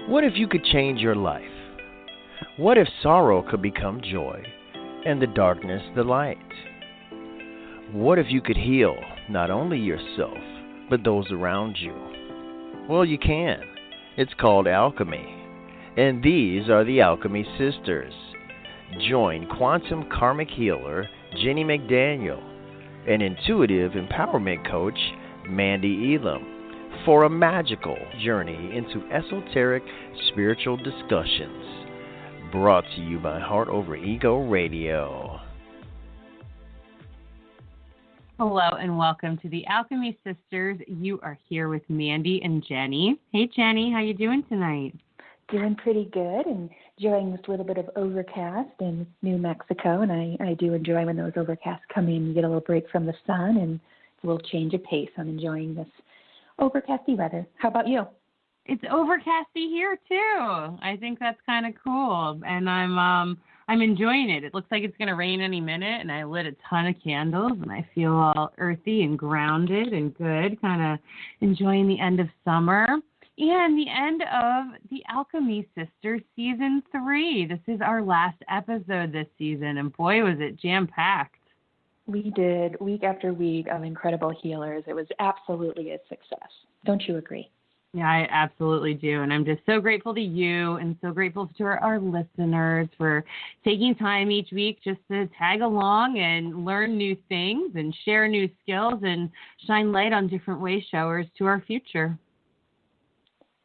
What if you could change your life? What if sorrow could become joy and the darkness the light? What if you could heal not only yourself, but those around you? Well, you can. It's called alchemy. And these are the Alchemy Sisters. Join quantum karmic healer Jennie McDaniel and intuitive empowerment coach Mandee Elam for a magical journey into esoteric spiritual discussions. Brought to you by Heart Over Ego Radio. Hello and welcome to the Alchemy Sisters. You are here with Mandee and Jennie. Hey Jennie, how you doing tonight? Doing pretty good and enjoying this little bit of overcast in New Mexico. And I do enjoy when those overcasts come in. You get a little break from the sun and a little change of pace. I'm enjoying this overcasty weather. How about you? It's overcasty here too. I think that's kind of cool, and I'm enjoying it. It looks like it's going to rain any minute, and I lit a ton of candles, and I feel all earthy and grounded and good, kind of enjoying the end of summer and the end of the Alchemy Sisters Season 3. This is our last episode this season, and boy, was it jam-packed. We did week after week of incredible healers. It was absolutely a success. Don't you agree? Yeah, I absolutely do. And I'm just so grateful to you and so grateful to our listeners for taking time each week just to tag along and learn new things and share new skills and shine light on different wayshowers to our future.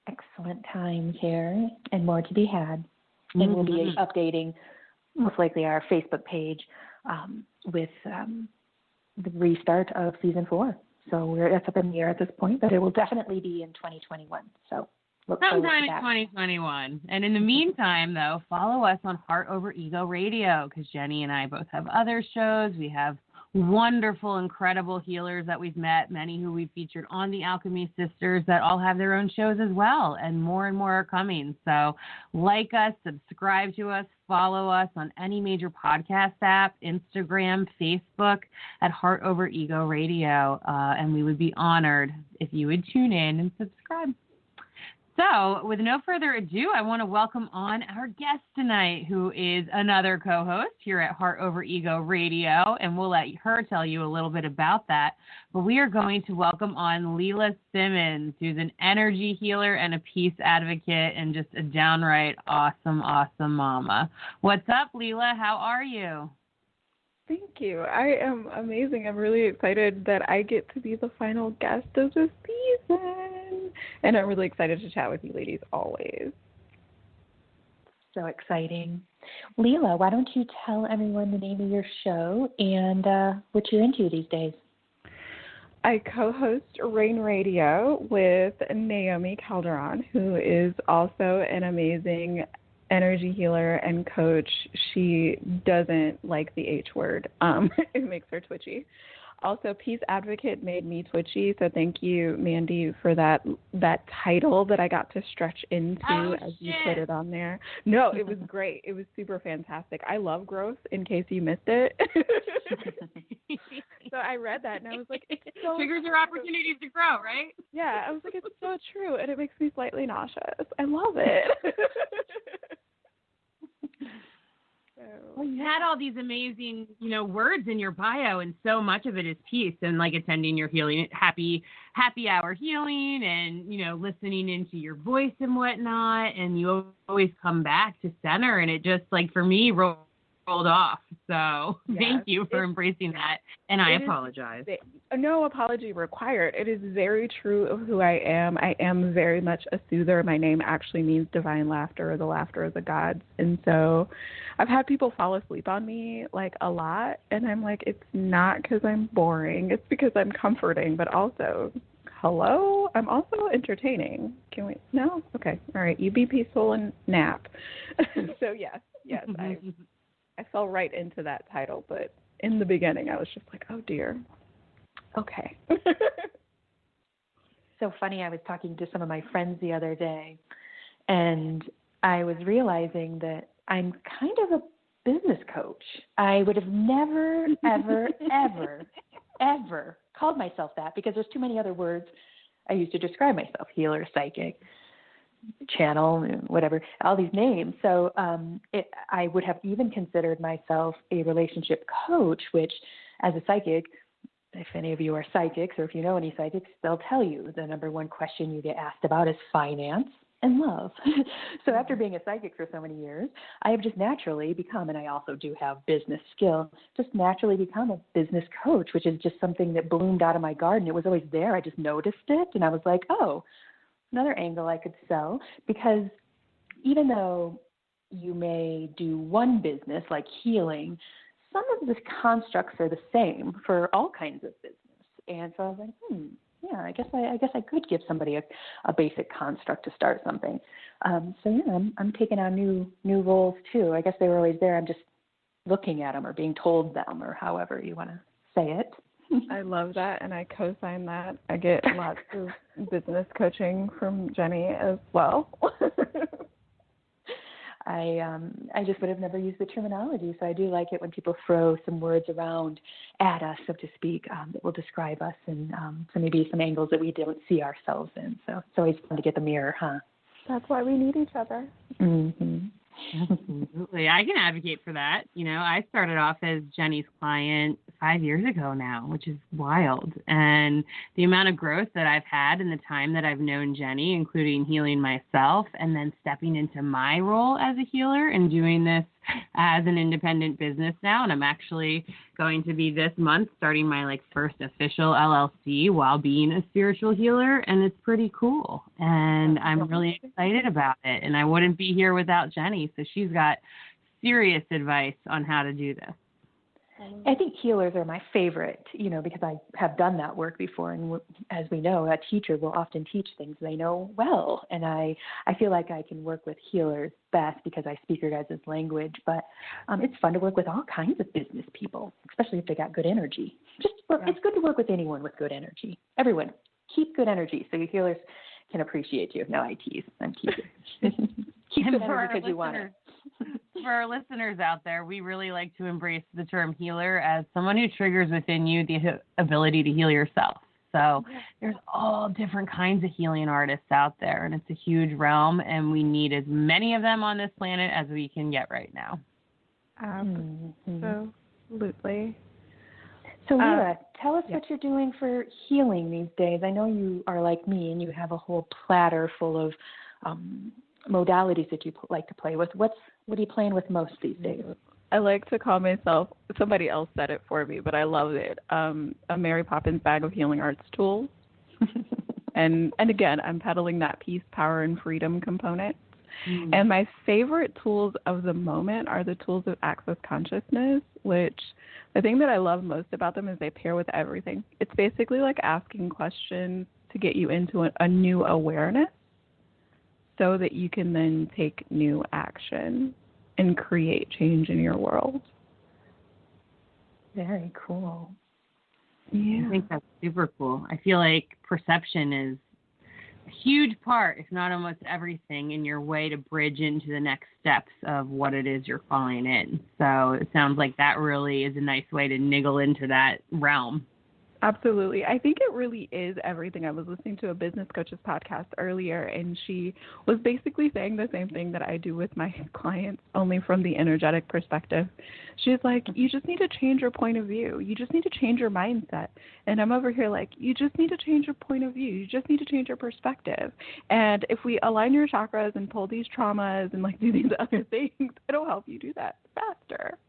Excellent time here and more to be had. And we'll be updating most likely our Facebook page with the restart of Season 4. So that's up in the air at this point, but it will definitely be in 2021. So look forward to that. Sometime in 2021. And in the meantime, though, follow us on Heart Over Ego Radio because Jennie and I both have other shows. We have wonderful, incredible healers that we've met, many who we've featured on the Alchemy Sisters that all have their own shows as well, and more are coming. So like us, subscribe to us, follow us on any major podcast app, Instagram, Facebook, at Heart Over Ego Radio, and we would be honored if you would tune in and subscribe. So, with no further ado, I want to welcome on our guest tonight, who is another co-host here at Heart Over Ego Radio, and we'll let her tell you a little bit about that. But we are going to welcome on Lila Simmons, who's an energy healer and a peace advocate and just a downright awesome mama. What's up, Lila? How are you? Thank you. I am amazing. I'm really excited that I get to be the final guest of this season. And I'm really excited to chat with you ladies always. So exciting. Lila, why don't you tell everyone the name of your show and what you're into these days? I co-host Rain Radio with Naomi Calderon, who is also an amazing energy healer and coach. She doesn't like the H word. It makes her twitchy. Also, Peace Advocate made me twitchy, so thank you, Mandee, for that title that I got to stretch into as you put it on there. No, it was great. It was super fantastic. I love growth, in case you missed it. So I read that, and I was like, it's so triggers your opportunities to grow, right? Yeah, I was like, it's so true, and it makes me slightly nauseous. I love it. Well, you had all these amazing, words in your bio, and so much of it is peace and like attending your healing, happy hour healing, and listening into your voice and whatnot. And you always come back to center, and it just for me rolled off. So thank you for embracing that. And I apologize. No apology required. It is very true of who I am. I am very much a soother. My name actually means divine laughter, or the laughter of the gods. And so I've had people fall asleep on me a lot. And I'm like, it's not because I'm boring. It's because I'm comforting, but also, hello, I'm also entertaining. Can we? No? Okay. All right. You be peaceful and nap. So yes, I fell right into that title, but in the beginning I was just like, oh dear. Okay. So funny, I was talking to some of my friends the other day, and I was realizing that I'm kind of a business coach. I would have never, ever, ever called myself that because there's too many other words I used to describe myself, healer, psychic. channel, whatever, all these names. So I would have even considered myself a relationship coach, which as a psychic, if any of you are psychics or if you know any psychics, they'll tell you the number one question you get asked about is finance and love. So after being a psychic for so many years, I have just naturally become, and I also do have business skill, just naturally become a business coach, which is just something that bloomed out of my garden. It was always there. I just noticed it. And I was like, oh, another angle I could sell, because even though you may do one business like healing, some of the constructs are the same for all kinds of business. And so I was like, yeah, I guess I could give somebody a basic construct to start something. So yeah, I'm taking on new roles too. I guess they were always there. I'm just looking at them or being told them, or however you want to say it. I love that, and I co-sign that. I get lots of business coaching from Jennie as well. I just would have never used the terminology, so I do like it when people throw some words around at us, so to speak, that will describe us, and so maybe some angles that we don't see ourselves in. So it's always fun to get the mirror, huh? That's why we need each other. Mm-hmm. Absolutely. I can advocate for that. I started off as Jennie's client 5 years ago now, which is wild. And the amount of growth that I've had in the time that I've known Jennie, including healing myself and then stepping into my role as a healer and doing this as an independent business now. And I'm actually going to be this month starting my first official LLC while being a spiritual healer. And it's pretty cool. And I'm really excited about it. And I wouldn't be here without Jennie. So she's got serious advice on how to do this. I think healers are my favorite, because I have done that work before. And as we know, a teacher will often teach things they know well. And I feel like I can work with healers best because I speak your guys' language. But it's fun to work with all kinds of business people, especially if they got good energy. It's good to work with anyone with good energy. Everyone, keep good energy so your healers can appreciate you. No, I tease. I'm teasing. Keep good energy because you want it. For our listeners out there, we really like to embrace the term healer as someone who triggers within you the ability to heal yourself. So there's all different kinds of healing artists out there, and it's a huge absolutely, and we need as many of them on this planet as we can get right now. Absolutely. So, Lila, tell us what you're doing for healing these days. I know you are like me, and you have a whole platter full of modalities that you like to play with. What are you playing with most these days? I like to call myself, somebody else said it for me, but I love it, a Mary Poppins bag of healing arts tools. and again, I'm peddling that peace, power, and freedom component. Mm-hmm. And my favorite tools of the moment are the tools of access consciousness, which the thing that I love most about them is they pair with everything. It's basically like asking questions to get you into a new awareness so that you can then take new action and create change in your world. Very cool. Yeah. I think that's super cool. I feel like perception is a huge part, if not almost everything, in your way to bridge into the next steps of what it is you're calling in. So it sounds like that really is a nice way to niggle into that realm. Absolutely. I think it really is everything. I was listening to a business coach's podcast earlier, and she was basically saying the same thing that I do with my clients, only from the energetic perspective. She's like, you just need to change your point of view. You just need to change your mindset. And I'm over here like, you just need to change your point of view. You just need to change your perspective. And if we align your chakras and pull these traumas and do these other things, it'll help you do that faster.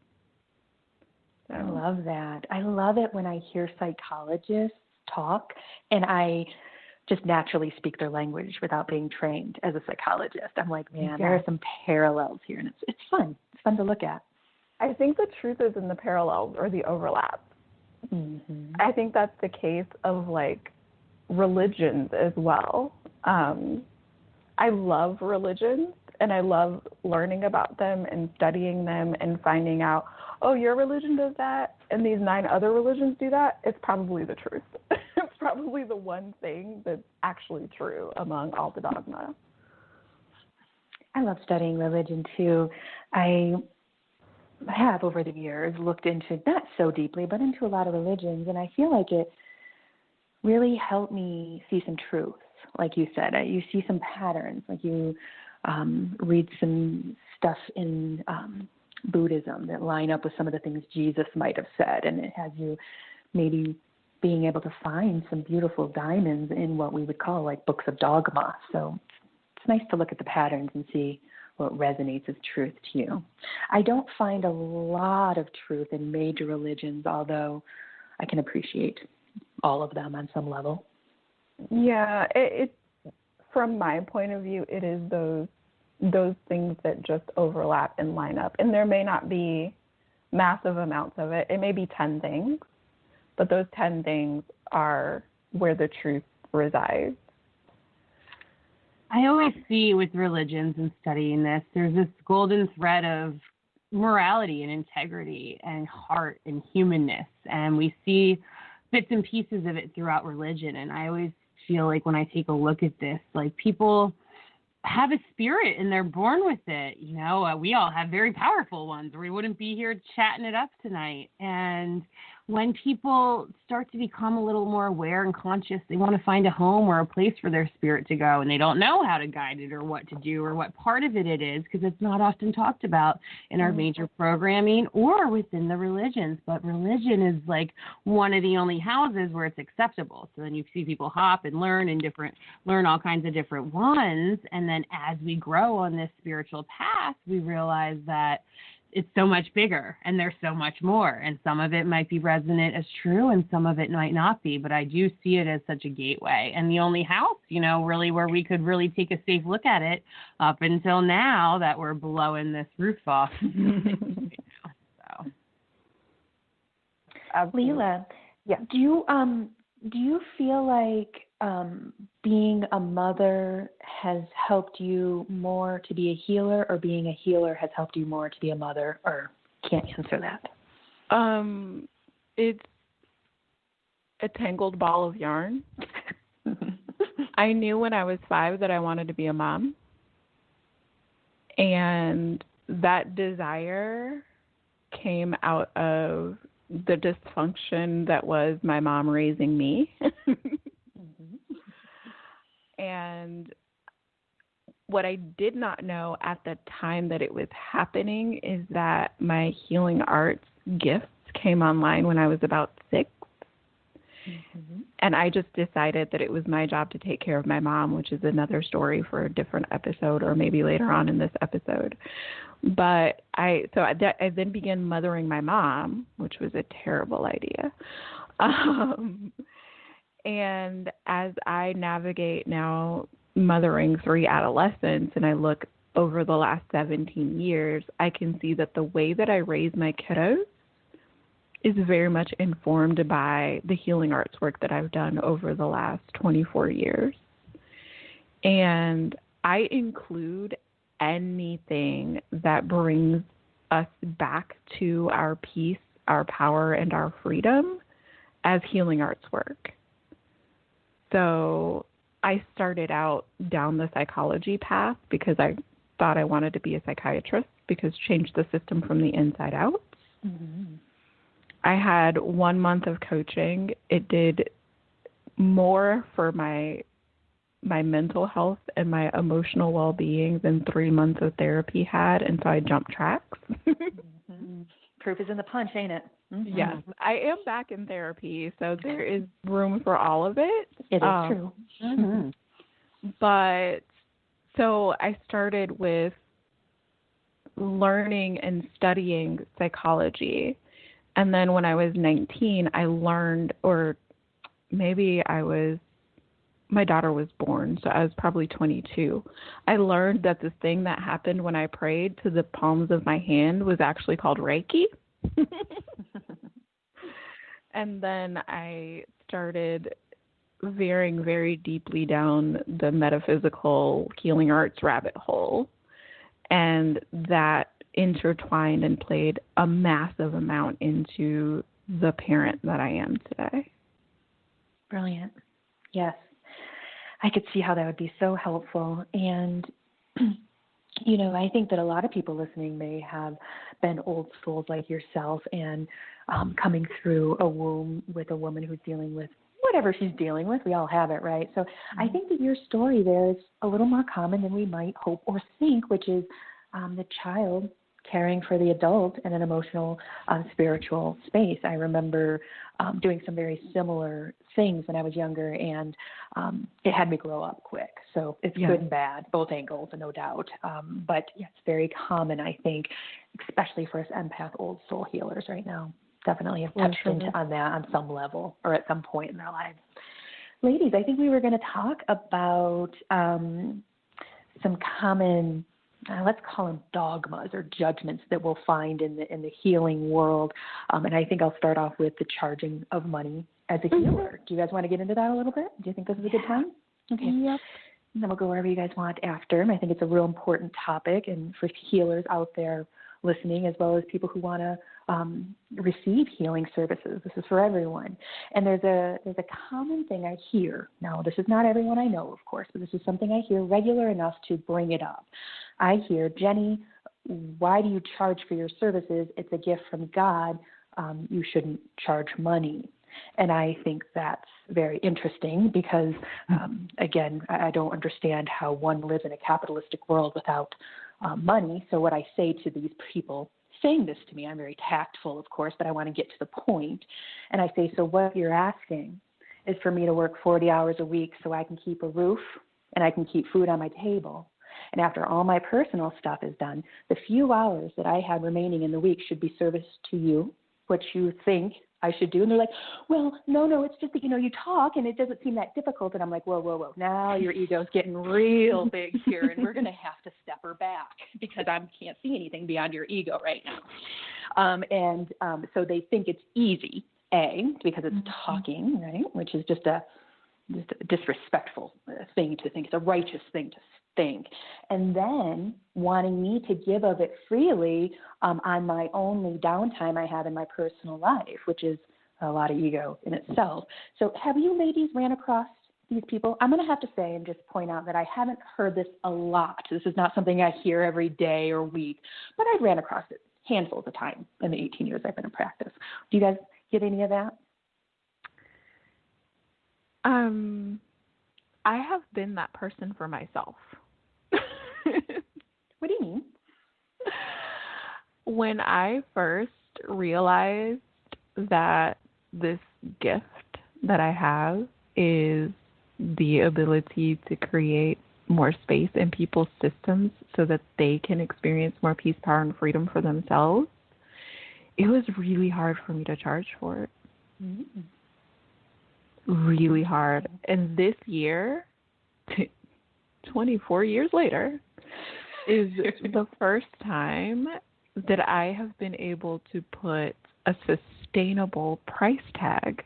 I love that. I love it when I hear psychologists talk and I just naturally speak their language without being trained as a psychologist. I'm like, man, there are some parallels here, and it's fun. It's fun to look at. I think the truth is in the parallels or the overlap. Mm-hmm. I think that's the case of religions as well. I love religions, and I love learning about them and studying them and finding out, oh, your religion does that, and these 9 other religions do that. It's probably the truth. It's probably the one thing that's actually true among all the dogma. I love studying religion, too. I have, over the years, looked into, not so deeply, but into a lot of religions, and I feel like it really helped me see some truth. like you said. You see some patterns, like you read some stuff in Buddhism that line up with some of the things Jesus might have said, and it has you maybe being able to find some beautiful diamonds in what we would call like books of dogma. So it's nice to look at the patterns and see what resonates as truth to you. I don't find a lot of truth in major religions, although I can appreciate all of them on some level. Yeah, it from my point of view, it is those things that just overlap and line up. And there may not be massive amounts of it. It may be 10 things, but those 10 things are where the truth resides. I always see with religions and studying this, there's this golden thread of morality and integrity and heart and humanness. And we see bits and pieces of it throughout religion. And I always feel like when I take a look at this, like people have a spirit and they're born with it. You know, we all have very powerful ones or we wouldn't be here chatting it up tonight. And when people start to become a little more aware and conscious, they want to find a home or a place for their spirit to go, and they don't know how to guide it or what to do or what part of it is, because it's not often talked about in our major programming or within the religions. But religion is like one of the only houses where it's acceptable. So then you see people hop and learn all kinds of different ones. And then as we grow on this spiritual path, we realize that it's so much bigger and there's so much more. And some of it might be resonant as true and some of it might not be. But I do see it as such a gateway. And the only house, you know, really where we could really take a safe look at it up until now that we're blowing this roof off. So. Lila, yeah. Do you feel like being a mother has helped you more to be a healer, or being a healer has helped you more to be a mother, or can't answer that? It's a tangled ball of yarn. I knew when I was 5 that I wanted to be a mom. And that desire came out of the dysfunction that was my mom raising me. And what I did not know at the time that it was happening is that my healing arts gifts came online when I was about 6. And I just decided that it was my job to take care of my mom, which is another story for a different episode or maybe later on in this episode. But I then began mothering my mom, which was a terrible idea. And as I navigate now mothering 3 adolescents and I look over the last 17 years, I can see that the way that I raise my kiddos is very much informed by the healing arts work that I've done over the last 24 years. And I include anything that brings us back to our peace, our power, and our freedom as healing arts work. So I started out down the psychology path because I thought I wanted to be a psychiatrist, because change the system from the inside out. I had 1 month of coaching. It did more for my mental health and my emotional well-being than 3 months of therapy had, and so I jumped tracks. Proof is in the punch, ain't it? Yes, I am back in therapy, so there is room for all of it. It is true. But so I started with learning and studying psychology. And then when I was 19, I learned, or maybe my daughter was born, so I was probably 22. I learned that the thing that happened when I prayed to the palms of my hand was actually called Reiki. And then I started veering very deeply down the metaphysical healing arts rabbit hole. And that intertwined and played a massive amount into the parent that I am today. Brilliant. Yes. I could see how that would be so helpful. And, you know, I think that a lot of people listening may have been old souls like yourself and coming through a womb with a woman who's dealing with whatever she's dealing with. We all have it, right? So I think that your story there is a little more common than we might hope or think, which is the child caring for the adult in an emotional, spiritual space. I remember doing some very similar things when I was younger, and it had me grow up quick. So it's good and bad, both angles, no doubt. But yeah, it's very common, I think, especially for us empath old soul healers right now. Definitely have touched into on that on some level or at some point in their lives. Ladies, I think we were going to talk about some common, let's call them dogmas or judgments that we'll find in the healing world. And I think I'll start off with the charging of money as a healer. Do you guys want to get into that a little bit? Do you think this is a good time? Okay. Yep. And then we'll go wherever you guys want after. I think it's a real important topic, and for healers out there listening, as well as people who want to receive healing services. This is for everyone. And there's a common thing I hear. Now, this is not everyone I know, of course, but this is something I hear regular enough to bring it up. I hear, Jennie, why do you charge for your services? It's a gift from God. You shouldn't charge money. And I think that's very interesting because, again, I don't understand how one lives in a capitalistic world without money. So what I say to these people saying this to me, I'm very tactful, of course, but I want to get to the point. And I say, so what you're asking is for me to work 40 hours a week so I can keep a roof and I can keep food on my table. And after all my personal stuff is done, the few hours that I have remaining in the week should be service to you, what you think I should do. And they're like, well, no, it's just that, you talk and it doesn't seem that difficult. And I'm like, whoa. Now your ego's getting real big here and we're going to have to step her back because I can't see anything beyond your ego right now. So they think it's easy, because it's talking, right? Which is just a disrespectful thing to think. It's a righteous thing to think. And then wanting me to give of it freely on my only downtime I have in my personal life, which is a lot of ego in itself. So have you ladies ran across these people? I'm going to have to say and just point out that I haven't heard this a lot. This is not something I hear every day or week, but I've ran across it handfuls of time in the 18 years I've been in practice. Do you guys get any of that? I have been that person for myself. What do you mean? When I first realized that this gift that I have is the ability to create more space in people's systems so that they can experience more peace, power, and freedom for themselves, it was really hard for me to charge for it. Mm-hmm. Really hard. And this year, 24 years later, is the first time that I have been able to put a sustainable price tag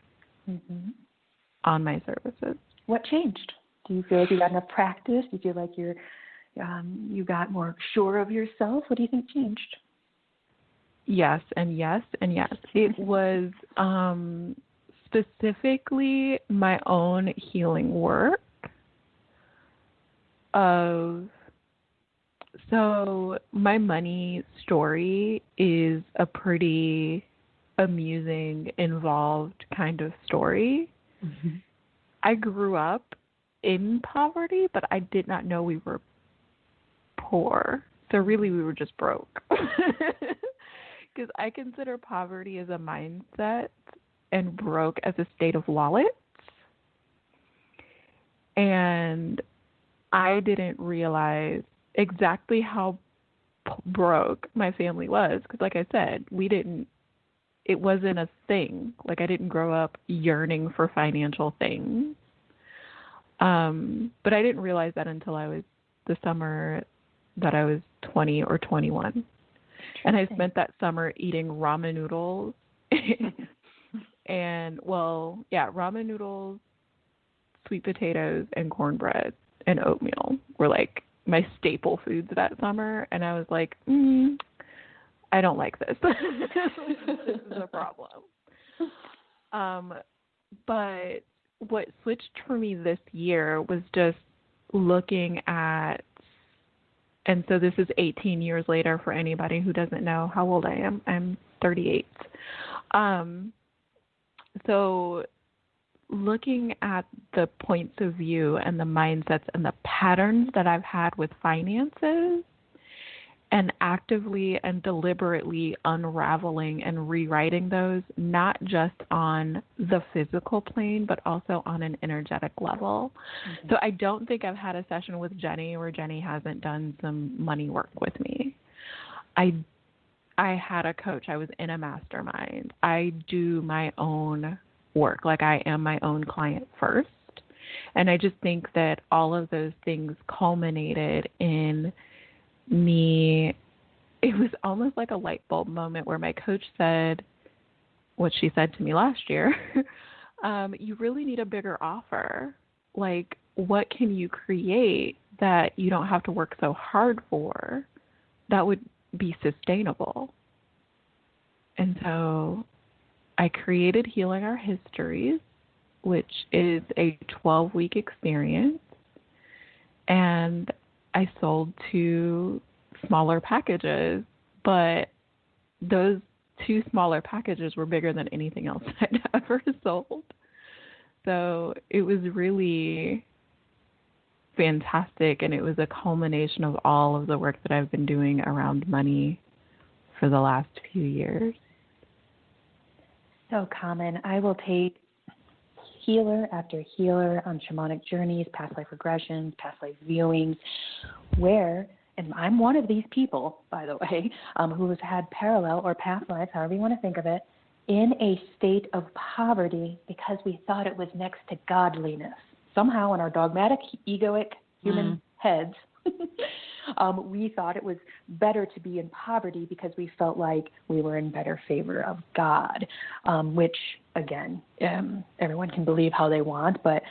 on my services. What changed? Do you feel like you got enough practice? Do you feel like you got more sure of yourself? What do you think changed? Yes, and yes, and yes. It was specifically my own healing work so my money story is a pretty amusing, involved kind of story. Mm-hmm. I grew up in poverty, but I did not know we were poor. So really we were just broke. Because I consider poverty as a mindset and broke as a state of wallets. And I didn't realize exactly how broke my family was. Because like I said, it wasn't a thing. Like I didn't grow up yearning for financial things. But I didn't realize that until I was the summer that I was 20 or 21. And I spent that summer eating ramen noodles and ramen noodles, sweet potatoes, and cornbread and oatmeal were like my staple foods that summer. And I was like, I don't like this. This is a problem. But what switched for me this year was just looking at, and so this is 18 years later for anybody who doesn't know how old I am. I'm 38. So looking at the points of view and the mindsets and the patterns that I've had with finances and actively and deliberately unraveling and rewriting those, not just on the physical plane, but also on an energetic level. Mm-hmm. So I don't think I've had a session with Jennie where Jennie hasn't done some money work with me. I had a coach. I was in a mastermind. I do my own work. Like, I am my own client first. And I just think that all of those things culminated in me. It was almost like a light bulb moment where my coach said what she said to me last year. You really need a bigger offer. Like, what can you create that you don't have to work so hard for that would be sustainable? And so I created Healing Our Histories, which is a 12-week experience, and I sold 2 smaller packages, but those 2 smaller packages were bigger than anything else I'd ever sold. So it was really fantastic, and it was a culmination of all of the work that I've been doing around money for the last few years. So common. I will take healer after healer on shamanic journeys, past life regressions, past life viewings, where, and I'm one of these people, by the way, who has had parallel or past lives, however you want to think of it, in a state of poverty because we thought it was next to godliness. Somehow in our dogmatic, egoic human heads, we thought it was better to be in poverty because we felt like we were in better favor of God, which, again, everyone can believe how they want, but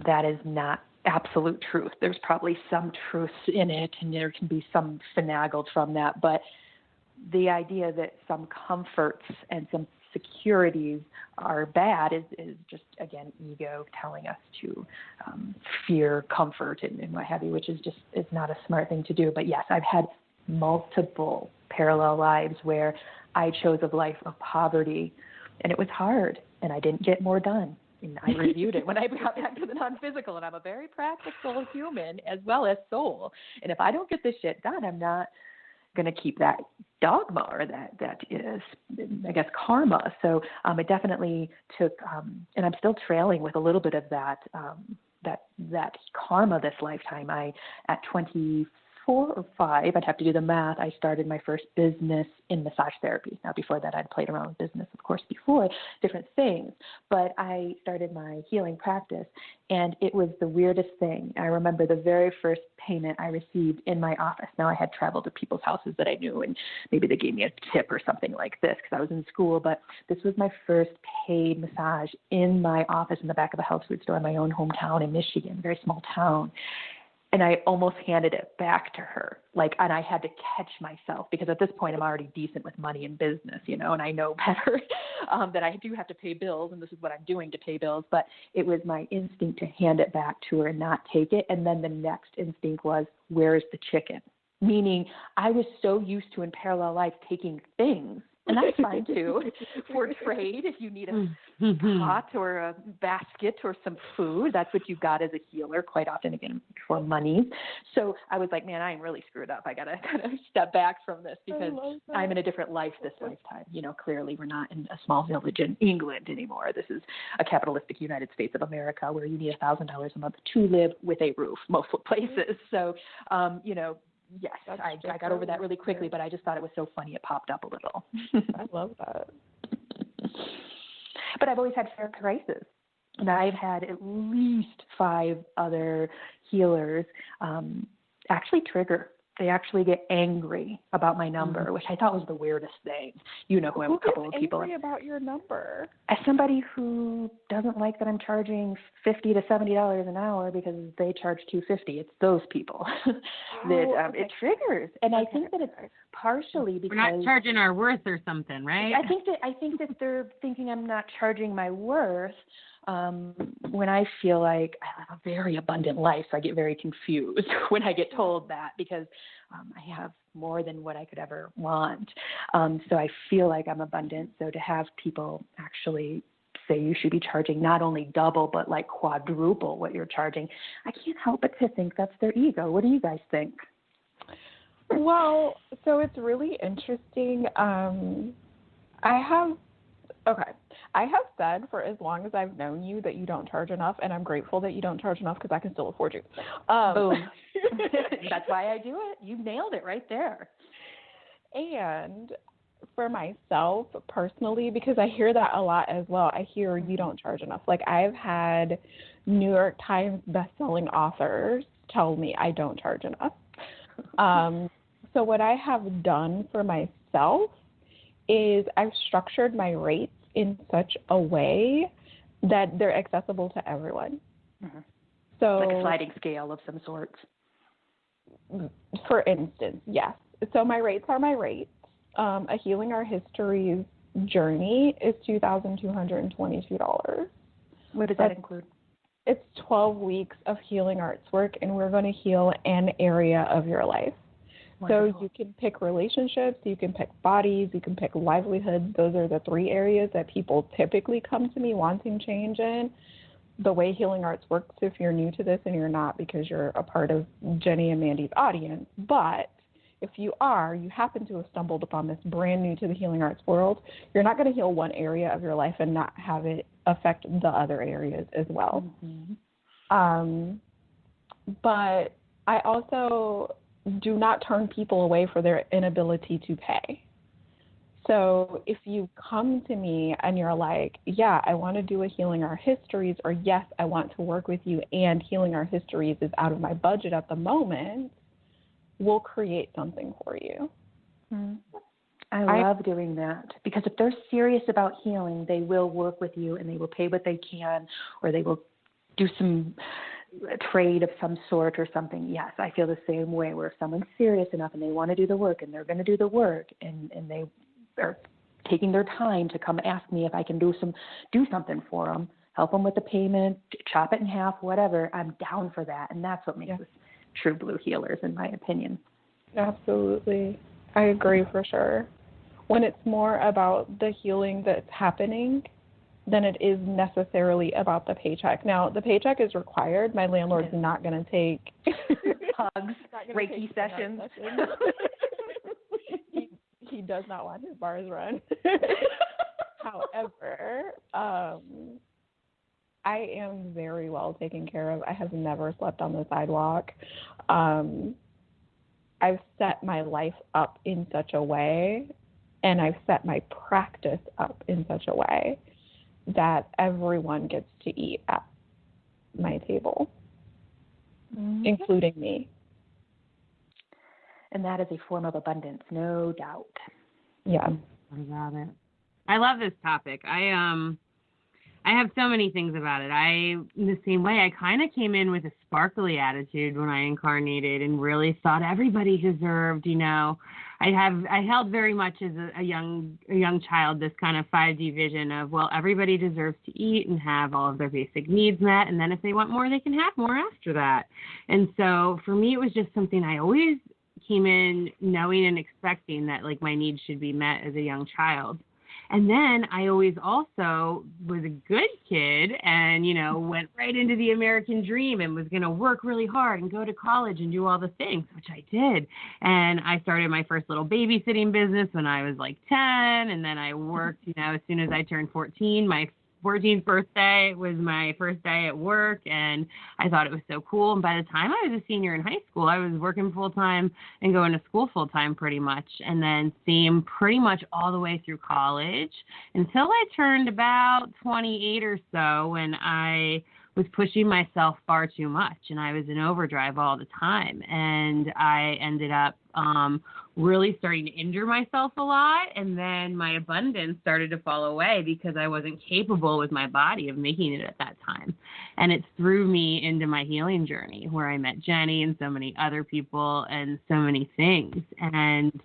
that is not absolute truth. There's probably some truth in it, and there can be some finagled from that, but the idea that some comforts and some securities are bad is just, again, ego telling us to fear comfort and what have you, which is not a smart thing to do. But yes, I've had multiple parallel lives where I chose a life of poverty, and it was hard, and I didn't get more done. And I reviewed it when I got back to the non-physical, and I'm a very practical human as well as soul. And if I don't get this shit done, I'm not going to keep that dogma or that is, I guess, karma. So it definitely took, and I'm still trailing with a little bit of that karma this lifetime. At 24 or 5, I'd have to do the math, I started my first business in massage therapy. Now, before that, I'd played around with business, of course, before, different things. But I started my healing practice, and it was the weirdest thing. I remember the very first payment I received in my office. Now, I had traveled to people's houses that I knew, and maybe they gave me a tip or something like this because I was in school. But this was my first paid massage in my office in the back of a health food store in my own hometown in Michigan, very small town. And I almost handed it back to her, and I had to catch myself because at this point I'm already decent with money and business, and I know better that I do have to pay bills, and this is what I'm doing to pay bills. But it was my instinct to hand it back to her and not take it. And then the next instinct was, where is the chicken? Meaning I was so used to in parallel life taking things. And that's fine too for trade. If you need a pot or a basket or some food, that's what you got as a healer quite often, again, for money. So I was like, man, I am really screwed up. I got to kind of step back from this because I'm in a different life this lifetime. Clearly we're not in a small village in England anymore. This is a capitalistic United States of America where you need $1,000 a month to live with a roof, most places. So, yes, I got over that really quickly, but I just thought it was so funny it popped up a little. I love that. But I've always had fair prices. And I've had at least 5 other healers actually trigger. They actually get angry about my number, which I thought was the weirdest thing. Who a couple of people. Angry about your number? As somebody who doesn't like that I'm charging $50 to $70 an hour because they charge $250, it's those people that it triggers. And I think that it's partially because we're not charging our worth or something, right? I think that they're thinking I'm not charging my worth. When I feel like I have a very abundant life, so I get very confused when I get told that because I have more than what I could ever want. So I feel like I'm abundant. So to have people actually say you should be charging not only double, but like quadruple what you're charging. I can't help but to think that's their ego. What do you guys think? Well, so it's really interesting. I have said for as long as I've known you that you don't charge enough, and I'm grateful that you don't charge enough because I can still afford you. Boom. That's why I do it. You nailed it right there. And for myself personally, because I hear that a lot as well, I hear you don't charge enough. Like I've had New York Times bestselling authors tell me I don't charge enough. So what I have done for myself is I've structured my rates in such a way that they're accessible to everyone. Mm-hmm. So like a sliding scale of some sorts. For instance, yes. So my rates are my rates. A Healing Our Histories journey is $2,222. What does that include? It's 12 weeks of healing arts work, and we're going to heal an area of your life. Wonderful. So you can pick relationships, you can pick bodies, you can pick livelihood. Those are the 3 areas that people typically come to me wanting change in. The way healing arts works, if you're new to this and you're not because you're a part of Jennie and Mandee's audience, but if you are, you happen to have stumbled upon this brand new to the healing arts world, you're not going to heal one area of your life and not have it affect the other areas as well. Mm-hmm. But I also do not turn people away for their inability to pay. So if you come to me and you're like, yeah, I want to do a Healing Our Histories, or yes, I want to work with you and Healing Our Histories is out of my budget at the moment, we'll create something for you. I love doing that because if they're serious about healing, they will work with you and they will pay what they can, or they will do some trade of some sort or something. Yes, I feel the same way, where if someone's serious enough and they want to do the work and they're going to do the work and they are taking their time to come ask me if I can do something for them, help them with the payment, chop it in half, whatever, I'm down for that. And that's what makes us true blue healers, in my opinion. Absolutely. I agree for sure. When it's more about the healing that's happening than it is necessarily about the paycheck. Now, the paycheck is required. My landlord's not going to take hugs, Reiki sessions. He does not want his bars run. However, I am very well taken care of. I have never slept on the sidewalk. I've set my life up in such a way, and I've set my practice up in such a way that everyone gets to eat at my table, including me. And that is a form of abundance, no doubt. Yeah. What about it? I love this topic. I have so many things about it. In the same way, I kind of came in with a sparkly attitude when I incarnated and really thought everybody deserved, I held very much as a young child this kind of 5D vision of, well, everybody deserves to eat and have all of their basic needs met, and then if they want more, they can have more after that. And so for me, it was just something I always came in knowing and expecting that, like, my needs should be met as a young child. And then I always also was a good kid and, went right into the American dream and was going to work really hard and go to college and do all the things, which I did. And I started my first little babysitting business when I was like 10. And then I worked, as soon as I turned 14, my 14th birthday was my first day at work, and I thought it was so cool. And by the time I was a senior in high school, I was working full-time and going to school full-time pretty much, and then same pretty much all the way through college until I turned about 28 or so, when I was pushing myself far too much, and I was in overdrive all the time, and I ended up really starting to injure myself a lot, and then my abundance started to fall away because I wasn't capable with my body of making it at that time. And it threw me into my healing journey where I met Jennie and so many other people and so many things. And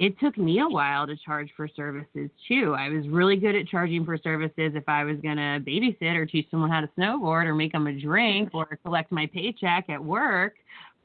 it took me a while to charge for services too. I was really good at charging for services if I was going to babysit or teach someone how to snowboard or make them a drink or collect my paycheck at work.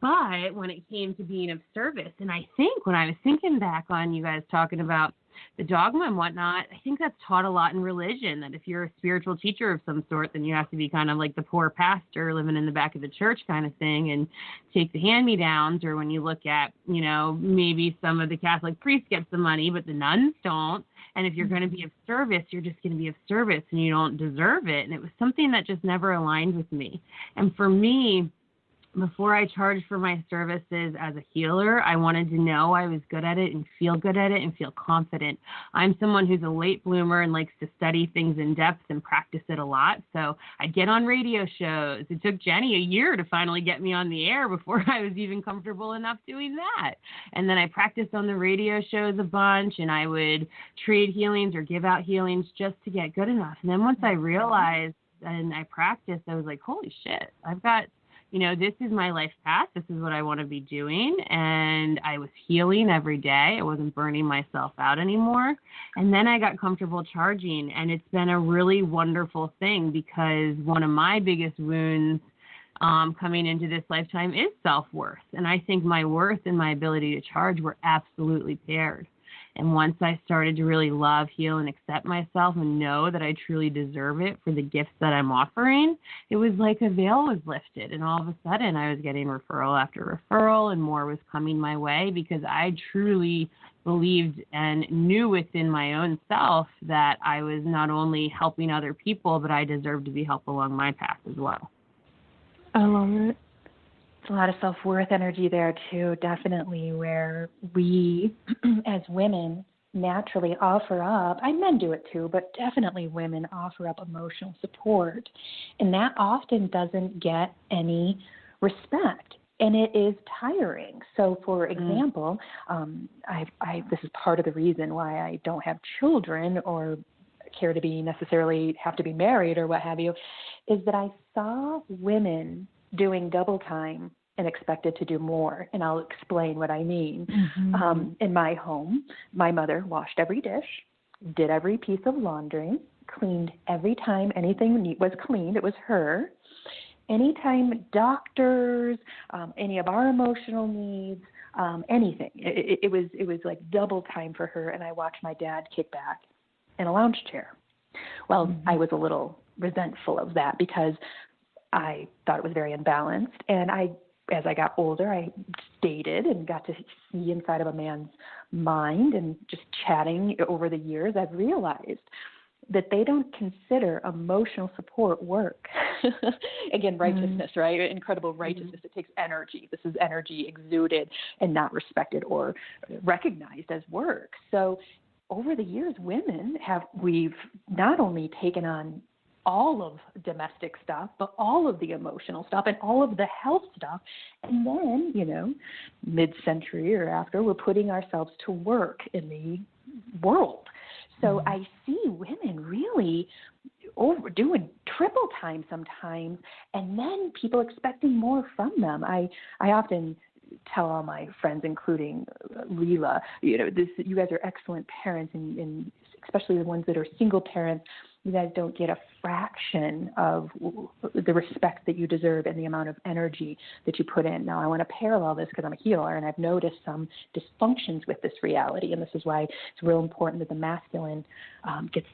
But when it came to being of service, and I think when I was thinking back on you guys talking about the dogma and whatnot, I think that's taught a lot in religion, that if you're a spiritual teacher of some sort, then you have to be kind of like the poor pastor living in the back of the church kind of thing and take the hand-me-downs. Or when you look at, maybe some of the Catholic priests get some money, but the nuns don't. And if you're going to be of service, you're just going to be of service and you don't deserve it. And it was something that just never aligned with me. And for me, before I charged for my services as a healer, I wanted to know I was good at it and feel good at it and feel confident. I'm someone who's a late bloomer and likes to study things in depth and practice it a lot. So I'd get on radio shows. It took Jennie a year to finally get me on the air before I was even comfortable enough doing that. And then I practiced on the radio shows a bunch, and I would trade healings or give out healings just to get good enough. And then once I realized and I practiced, I was like, holy shit, I've got, this is my life path. This is what I want to be doing. And I was healing every day. I wasn't burning myself out anymore. And then I got comfortable charging. And it's been a really wonderful thing, because one of my biggest wounds coming into this lifetime is self-worth. And I think my worth and my ability to charge were absolutely paired. And once I started to really love, heal, and accept myself and know that I truly deserve it for the gifts that I'm offering, it was like a veil was lifted. And all of a sudden, I was getting referral after referral, and more was coming my way, because I truly believed and knew within my own self that I was not only helping other people, but I deserved to be helped along my path as well. I love it. It's a lot of self-worth energy there, too, definitely, where we, as women, naturally offer up, and men do it too, but definitely women offer up emotional support. And that often doesn't get any respect. And it is tiring. So, for example, this is part of the reason why I don't have children or care to be necessarily have to be married or what have you, is that I saw women doing double time and expected to do more. And I'll explain what I mean. In my home, my mother washed every dish, did every piece of laundry, cleaned every time anything was cleaned. It was her. Anytime doctors, any of our emotional needs, anything, it was like double time for her. And I watched my dad kick back in a lounge chair. Well, I was a little resentful of that because I thought it was very imbalanced. And as I got older, I dated and got to see inside of a man's mind, and just chatting over the years, I've realized that they don't consider emotional support work. Again, righteousness, right? Incredible righteousness. It takes energy. This is energy exuded and not respected or recognized as work. So over the years, we've not only taken on all of domestic stuff, but all of the emotional stuff and all of the health stuff. And then, mid-century or after, we're putting ourselves to work in the world. So I see women really overdoing triple time sometimes, and then people expecting more from them. I often tell all my friends, including Lila, you guys are excellent parents, and especially the ones that are single parents. You guys don't get a fraction of the respect that you deserve and the amount of energy that you put in. Now, I want to parallel this because I'm a healer, and I've noticed some dysfunctions with this reality, and this is why it's real important that the masculine gets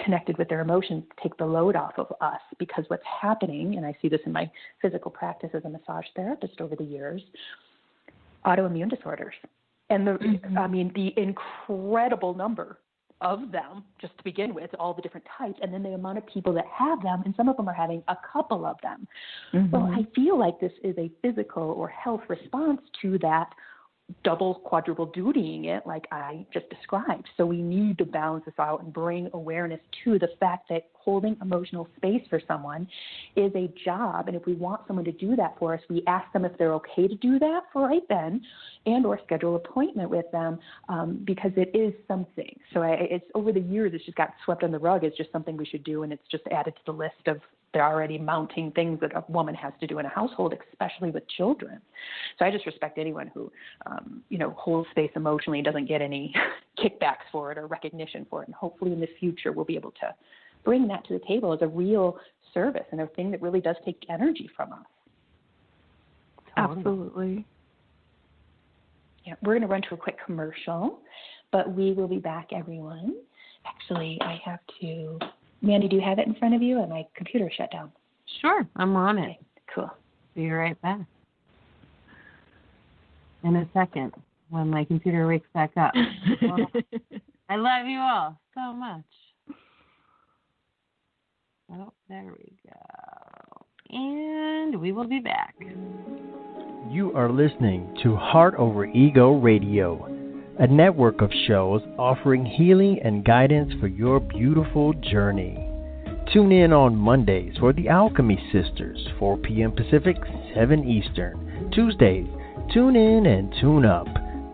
connected with their emotions to take the load off of us, because what's happening, and I see this in my physical practice as a massage therapist over the years, autoimmune disorders. And the incredible number of them, just to begin with, all the different types, and then the amount of people that have them, and some of them are having a couple of them. Well, I feel like this is a physical or health response to that double, quadruple dutying it like I just described. So we need to balance this out and bring awareness to the fact that holding emotional space for someone is a job. And if we want someone to do that for us, we ask them if they're okay to do that for right then, and or schedule an appointment with them, because it is something. So it's over the years, it's just got swept on the rug. It's just something we should do, and it's just added to the list of the already mounting things that a woman has to do in a household, especially with children. So I just respect anyone who, holds space emotionally and doesn't get any kickbacks for it or recognition for it. And hopefully in the future, we'll be able to bring that to the table as a real service and a thing that really does take energy from us. Absolutely. Yeah, we're going to run to a quick commercial. But we will be back, everyone. Actually, I have to. Mandee, do you have it in front of you? And my computer shut down. Sure, I'm on it. Okay, cool. Be right back. In a second, when my computer wakes back up. I love you all so much. Oh, there we go. And we will be back. You are listening to Heart Over Ego Radio, a network of shows offering healing and guidance for your beautiful journey. Tune in on Mondays for the Alchemy Sisters, 4 p.m. Pacific, 7 Eastern. Tuesdays, tune in and tune up.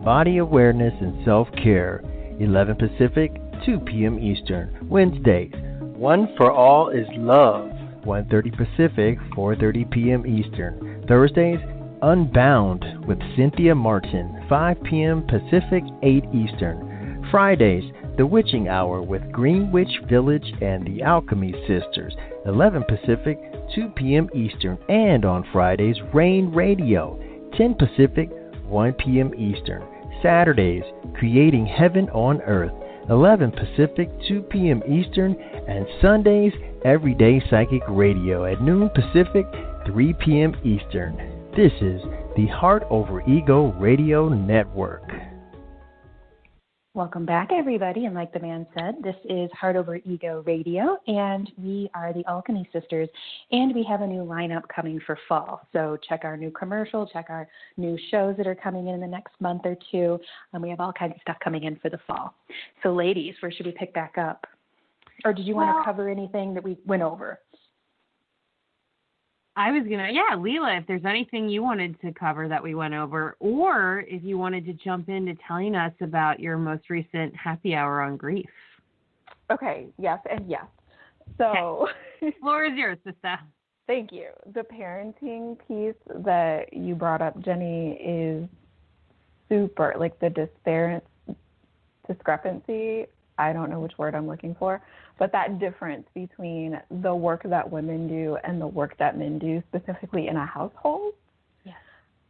Body awareness and self-care, 11 Pacific, 2 p.m. Eastern. Wednesdays, One for All is Love, 1:30 Pacific, 4:30 p.m. Eastern. Thursdays, Unbound with Cynthia Martin, 5 p.m. Pacific, 8 Eastern. Fridays, The Witching Hour with Greenwich Village and the Alchemy Sisters, 11 Pacific, 2 p.m. Eastern. And on Fridays, Rain Radio, 10 Pacific, 1 p.m. Eastern. Saturdays, Creating Heaven on Earth, 11 Pacific, 2 p.m. Eastern. And Sundays, Everyday Psychic Radio at noon Pacific, 3 p.m. Eastern. This is the Heart Over Ego Radio Network. Welcome back, everybody. And like the man said, this is Heart Over Ego Radio, and we are the Alchemy Sisters, and we have a new lineup coming for fall. So check our new commercial, check our new shows that are coming in the next month or two, and we have all kinds of stuff coming in for the fall. So ladies, where should we pick back up? Or did you want to cover anything that we went over? I was Lila, if there's anything you wanted to cover that we went over, or if you wanted to jump into telling us about your most recent happy hour on grief. Okay, yes and yes. So, floor is yours, sister. Thank you. The parenting piece that you brought up, Jennie, is super, like the discrepancy, I don't know which word I'm looking for, but that difference between the work that women do and the work that men do, specifically in a household. Yes.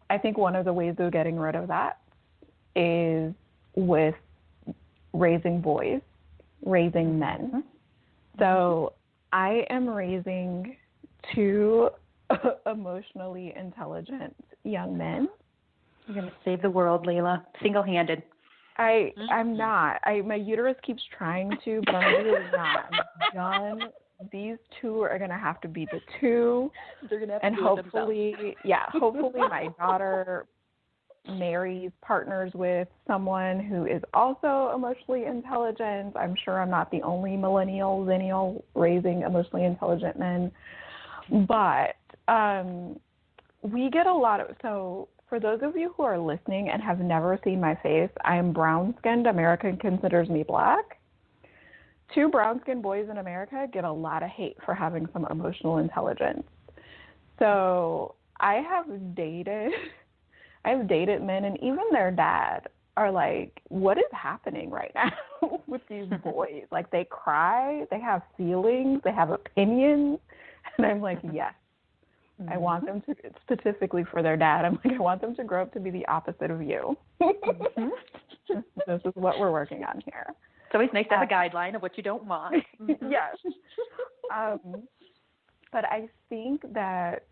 I think one of the ways of getting rid of that is with raising boys, raising men. Mm-hmm. So I am raising two emotionally intelligent young men. You're going to save the world, Lila, single-handed. I'm not. My uterus keeps trying to, but I'm really not. I'm done. These two are going to have to be the two. They're going to have and to hopefully my daughter marries, partners with someone who is also emotionally intelligent. I'm sure I'm not the only zennial raising emotionally intelligent men. But we get a lot of, so for those of you who are listening and have never seen my face, I am brown-skinned. America considers me black. Two brown-skinned boys in America get a lot of hate for having some emotional intelligence. So I have dated men, and even their dad are like, what is happening right now with these boys? Like, they cry, they have feelings, they have opinions. And I'm like, yes. I want them to, specifically for their dad, I'm like, I want them to grow up to be the opposite of you. This is what we're working on here. It's always nice to have a guideline of what you don't want. Yes. But I think that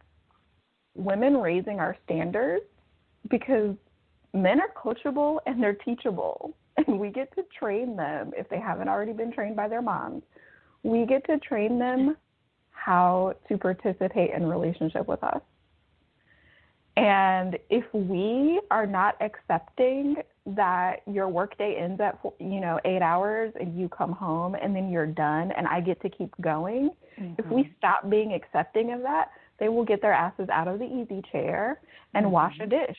women raising our standards, because men are coachable and they're teachable, and we get to train them if they haven't already been trained by their moms. We get to train them how to participate in relationship with us. And if we are not accepting that your workday ends at 8 hours and you come home and then you're done and I get to keep going, if we stop being accepting of that, they will get their asses out of the easy chair and wash a dish.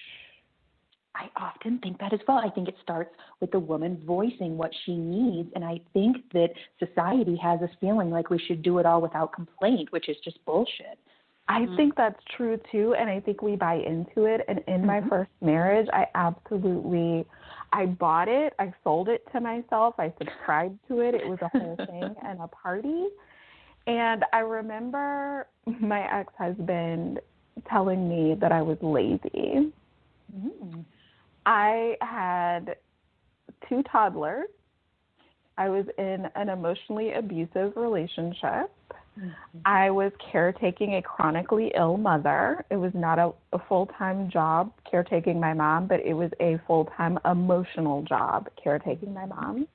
I often think that as well. I think it starts with the woman voicing what she needs, and I think that society has us feeling like we should do it all without complaint, which is just bullshit. I think that's true, too, and I think we buy into it. And in my first marriage, I bought it. I sold it to myself. I subscribed to it. It was a whole thing and a party. And I remember my ex-husband telling me that I was lazy. I had 2 toddlers. I was in an emotionally abusive relationship. Mm-hmm. I was caretaking a chronically ill mother. It was not a full-time job caretaking my mom, but it was a full-time emotional job caretaking my mom.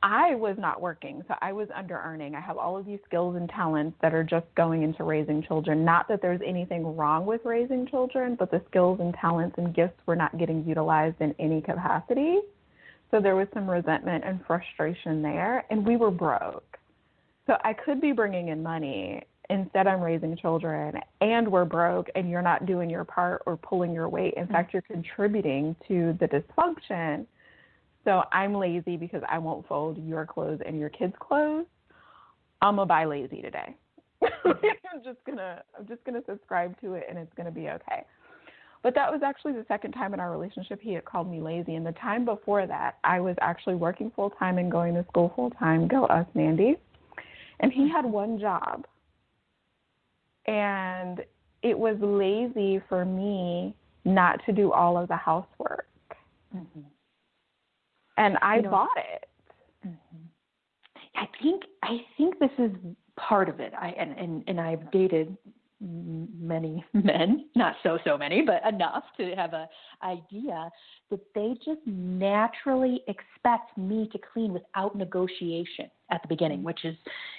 I was not working, so I was under-earning. I have all of these skills and talents that are just going into raising children. Not that there's anything wrong with raising children, but the skills and talents and gifts were not getting utilized in any capacity. So there was some resentment and frustration there, and we were broke. So I could be bringing in money. Instead, I'm raising children, and we're broke, and you're not doing your part or pulling your weight. In fact, you're contributing to the dysfunction. So I'm lazy because I won't fold your clothes and your kids' clothes. I'm gonna buy lazy today. I'm just gonna subscribe to it, and it's gonna be okay. But that was actually the second time in our relationship he had called me lazy. And the time before that, I was actually working full time and going to school full time. Go us, Mandee. And he had one job, and it was lazy for me not to do all of the housework. Mm-hmm. And I bought it. Mm-hmm. I think this is part of it. And I've dated many men, not so many, but enough to have an idea that they just naturally expect me to clean without negotiation at the beginning, which is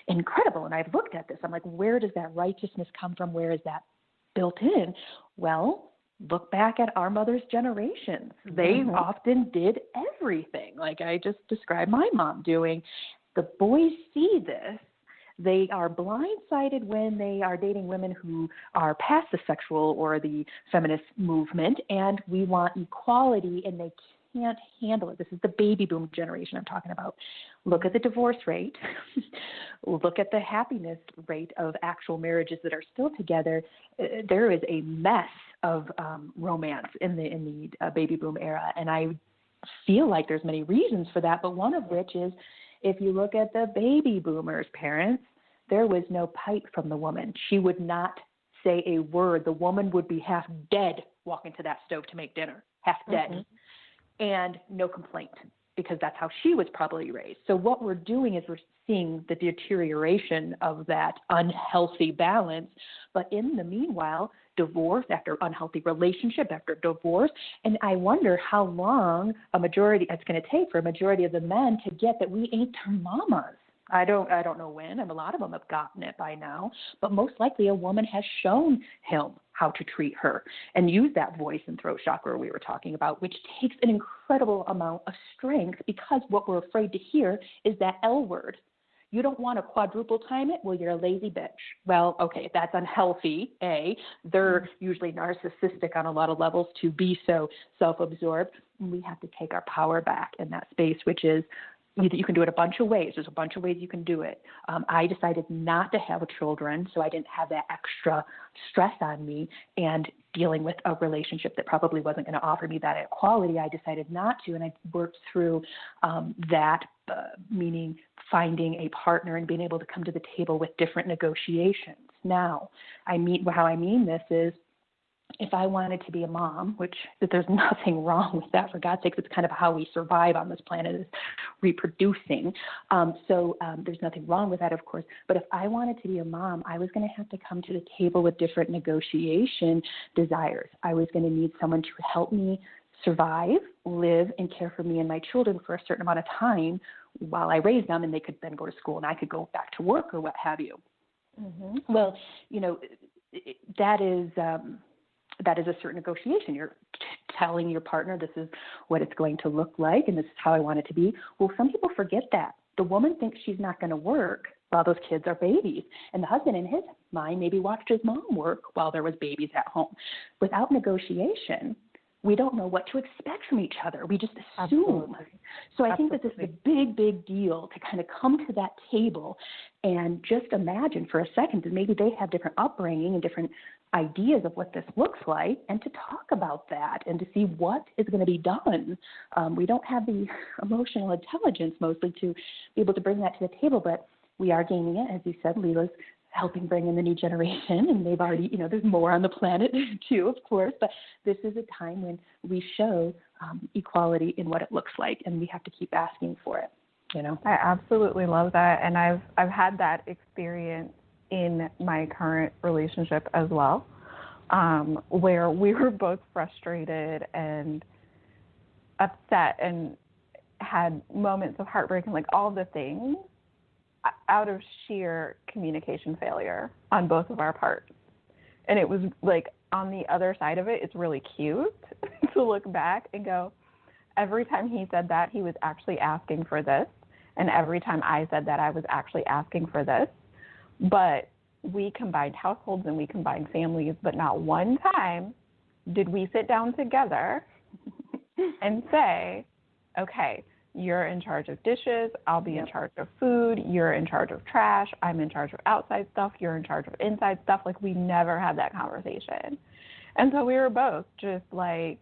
incredible. And I've looked at this. I'm like, where does that righteousness come from? Where is that built in? Well, look back at our mother's generations. They often did everything, like I just described my mom doing. The boys see this. They are blindsided when they are dating women who are past the sexual or the feminist movement, and we want equality, and they can't handle it. This is the baby boom generation I'm talking about. Look at the divorce rate. Look at the happiness rate of actual marriages that are still together. There is a mess of romance in the baby boom era, and I feel like there's many reasons for that, but one of which is if you look at the baby boomers' parents, there was no pipe from the woman. She would not say a word. The woman would be half dead walking to that stove to make dinner, half dead, and no complaint, because that's how she was probably raised. So what we're doing is we're seeing the deterioration of that unhealthy balance. But in the meanwhile, divorce after unhealthy relationship after divorce, and I wonder how long it's going to take for a majority of the men to get that we ain't their mamas. I don't know when, and a lot of them have gotten it by now, but most likely a woman has shown him how to treat her and use that voice and throat chakra we were talking about, which takes an incredible amount of strength, because what we're afraid to hear is that L word. You don't want to quadruple time it? Well, you're a lazy bitch. Well, okay, that's unhealthy, A. They're usually narcissistic on a lot of levels to be so self-absorbed. And we have to take our power back in that space, which is you can do it a bunch of ways. There's a bunch of ways you can do it. I decided not to have children, so I didn't have that extra stress on me, and dealing with a relationship that probably wasn't going to offer me that equality, I decided not to, and I worked through that, meaning finding a partner and being able to come to the table with different negotiations. Now, how I mean this is, if I wanted to be a mom, which there's nothing wrong with that, for God's sakes, it's kind of how we survive on this planet, is reproducing. So there's nothing wrong with that, of course. But if I wanted to be a mom, I was going to have to come to the table with different negotiation desires. I was going to need someone to help me survive, live, and care for me and my children for a certain amount of time while I raised them, and they could then go to school and I could go back to work or what have you. Mm-hmm. Well, that is a certain negotiation. You're telling your partner, this is what it's going to look like, and this is how I want it to be. Well, some people forget that. The woman thinks she's not going to work while those kids are babies. And the husband, in his mind, maybe watched his mom work while there was babies at home. Without negotiation, we don't know what to expect from each other. We just assume. Absolutely. So I think that this is a big, big deal to kind of come to that table and just imagine for a second that maybe they have different upbringing and different ideas of what this looks like, and to talk about that and to see what is going to be done. We don't have the emotional intelligence mostly to be able to bring that to the table, but we are gaining it. As you said, Lila's helping bring in the new generation, and they've already, there's more on the planet too, of course, but this is a time when we show equality in what it looks like, and we have to keep asking for it. I absolutely love that, and I've had that experience in my current relationship as well, where we were both frustrated and upset and had moments of heartbreak and like all the things out of sheer communication failure on both of our parts. And it was like on the other side of it, it's really cute to look back and go, every time he said that, he was actually asking for this. And every time I said that, I was actually asking for this. But we combined households and we combined families, but not one time did we sit down together and say, okay, you're in charge of dishes, I'll be in charge of food, you're in charge of trash, I'm in charge of outside stuff, you're in charge of inside stuff. Like, we never had that conversation. And so we were both just like,